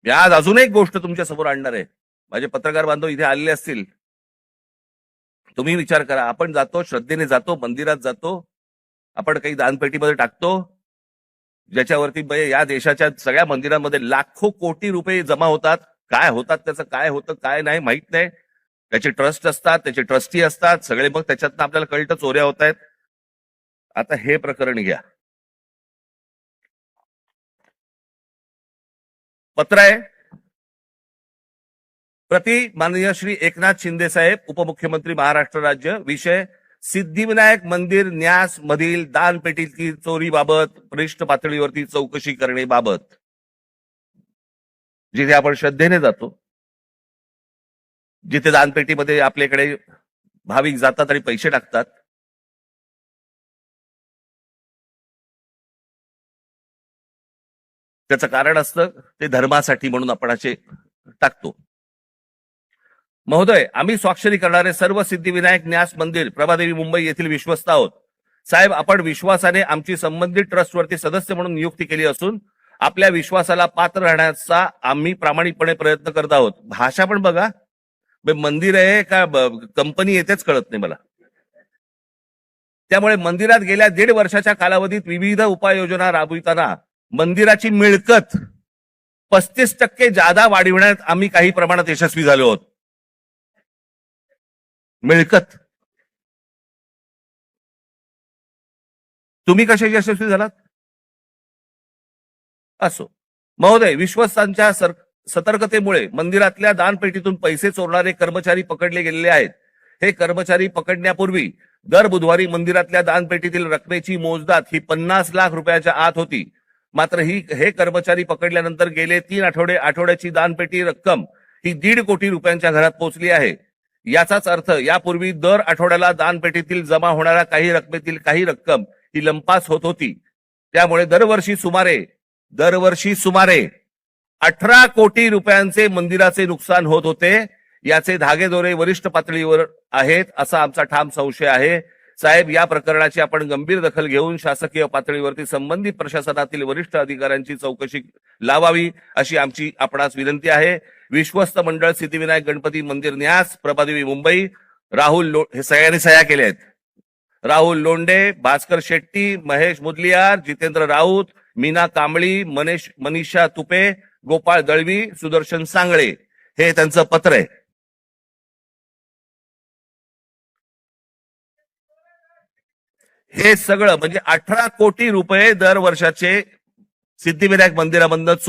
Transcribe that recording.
मी आज अजून एक गोष्ट तुमच्या समोर आणणार आहे. माझे पत्रकार बांधव इथे आलेले असतील, तुम्ही विचार करा. आपण जातो, श्रद्धेने जातो, मंदिरात जातो, आपण काही दानपेटीमध्ये टाकतो, ज्याच्यावरती या देशाच्या सगळ्या मंदिरांमध्ये लाखो कोटी रुपये जमा होतात. काय होतात, त्याचं काय होतं काय नाही माहित नाही. त्याचे ट्रस्ट असतात, त्याचे ट्रस्टी असतात सगळे, मग त्याच्यातनं आपल्याला कळतं चोऱ्या होत आहेत. आता हे प्रकरण घ्या. पत्र आहे, प्रति माननीय श्री एकनाथ शिंदे साहेब, उपमुख्यमंत्री महाराष्ट्र राज्य. विषय सिद्धिविनायक मंदिर न्यास मधील दानपेटीची चोरीबाबत वरिष्ठ पातळीवरती चौकशी करण्याबाबत. जिथे आपण श्रद्धेने जातो, जिथे दानपेटीमध्ये आपल्याकडे भाविक जातात आणि पैसे टाकतात, त्याचं कारण असतं ते धर्मासाठी म्हणून आपण असे टाकतो. महोदय, आम्ही स्वाक्षरी करणारे सर्व सिद्धिविनायक न्यास मंदिर प्रभादेवी मुंबई येथील विश्वस्त आहोत. साहेब, आपण विश्वासाने आमची संबंधित ट्रस्टवरती सदस्य म्हणून नियुक्ती केली असून आपल्या विश्वासाला पात्र राहण्याचा आम्ही प्रामाणिकपणे प्रयत्न करत आहोत. भाषा पण बघा, मंदिर आहे का कंपनी येतेच कळत नाही मला. त्यामुळे मंदिरात गेल्या 1.5 वर्षाच्या कालावधीत विविध उपाययोजना राबविताना मंदिराची मिळकत 35% जादा वाढविण्यात आम्ही काही प्रमाणात यशस्वी झालो आहोत. मिळकत तुम्ही कसे यशस्वी झालात? असो महोदय, विश्वस्तांच्या सतर्कतेमुळे मंदिरातल्या दानपेटीतून पैसे चोरणारे कर्मचारी पकडले गेलेले आहेत. हे कर्मचारी पकडण्यापूर्वी दर बुधवारी मंदिरातल्या दानपेटीतील रकमेची मोजदाद ही 50 लाख रुपयाच्या आत होती. मात्र हे कर्मचारी पकडल्यानंतर गेले 3 आठवड्याची दानपेटी रक्कम ही 1.5 कोटी रुपयांच्या घरात पोहोचली आहे. याचाच अर्थ यापूर्वी दर आठवड्याला दानपेटीतील जमा होणाऱ्या काही रकमेतील काही रक्कम ही लंपास होत होती. त्यामुळे दरवर्षी सुमारे 18 कोटी रुपयांचे मंदिराचे नुकसान होत होते. याचे धागेदोरे वरिष्ठ पातळीवर आहेत असा आमचा ठाम संशय आहे. साहेब, या प्रकरणाची आपण गंभीर दखल घेऊन शासकीय पातळीवरती संबंधित प्रशासनातील वरिष्ठ अधिकाऱ्यांची चौकशी लावावी अशी आमची आपणास विनंती आहे. विश्वस्त मंडळ सिद्धिविनायक गणपती मंदिर न्यास, प्रभादेवी मुंबई. राहुल हे सगळ्यांनी सह्या केल्या आहेत. राहुल लोंढे, भास्कर शेट्टी, महेश मुदलियार, जितेंद्र राऊत, मीना कांबळी, मनीषा तुपे, गोपाळ दळवी, सुदर्शन सांगळे, हे त्यांचं पत्र आहे. हे सगळं म्हणजे 18 कोटी रुपये दर वर्षाचे सिद्धिविनायक मंदिरामधनं चोरी